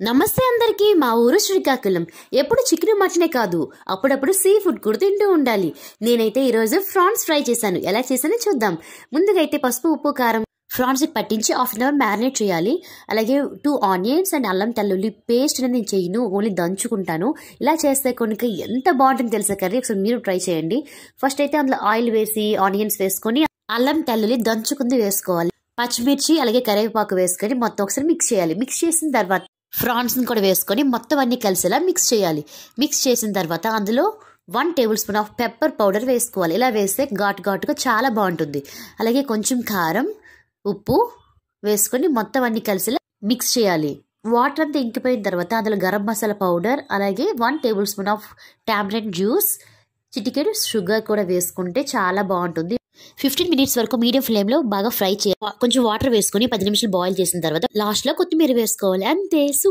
నమస్తే అందరికీ. మా ఊరు శ్రీకాకుళం. ఎప్పుడు చికెన్ మటనే కాదు, అప్పుడప్పుడు సీ ఫుడ్ కూడా తింటూ ఉండాలి. నేనైతే ఈరోజు ఫ్రాన్స్ ఫ్రై చేశాను. ఎలా చేశానో చూద్దాం. ముందుగా అయితే పసుపు, ఉప్పు, కారం ఫ్రాన్స్ పట్టించి హాఫ్ అన్ అవర్ మ్యారినేట్ చేయాలి. అలాగే 2 ఆనియన్స్ అండ్ అల్లం తెల్లుల్లి పేస్ట్ అనేది నేను చేయను, ఓన్లీ దంచుకుంటాను. ఇలా చేస్తే కొనుక ఎంత బాగుంటుంది తెలుసా కర్రీ. ఒకసారి మీరు ట్రై చేయండి. ఫస్ట్ అయితే అందులో ఆయిల్ వేసి ఆనియన్స్ వేసుకొని అల్లం తెల్లుల్లి దంచుకుంది వేసుకోవాలి. పచ్చిమిర్చి అలాగే కరివేపాకు వేసుకొని మొత్తం ఒకసారి మిక్స్ చేయాలి. మిక్స్ చేసిన తర్వాత ఫ్రాన్స్ని కూడా వేసుకొని మొత్తం అన్ని కలిసేలా మిక్స్ చేయాలి. మిక్స్ చేసిన తర్వాత అందులో 1 table spoon of pepper powder వేసుకోవాలి. ఇలా వేస్తే ఘాటుగా చాలా బాగుంటుంది. అలాగే కొంచెం కారం, ఉప్పు వేసుకొని మొత్తం అన్ని కలిసేలా మిక్స్ చేయాలి. వాటర్ అంతా ఇంకిపోయిన తర్వాత అందులో గరం మసాలా పౌడర్, అలాగే 1 table spoon of tamarind juice, చిటికెడు షుగర్ కూడా వేసుకుంటే చాలా బాగుంటుంది. 15 మినిట్స్ వరకు మీడియం ఫ్లేమ్ లో బాగా ఫ్రై చేయాలి. కొంచెం వాటర్ వేసుకొని 10 నిమిషాలు బాయిల్ చేసిన తర్వాత లాస్ట్ లో కొత్తిమీర వేసుకోవాలి. అంతే.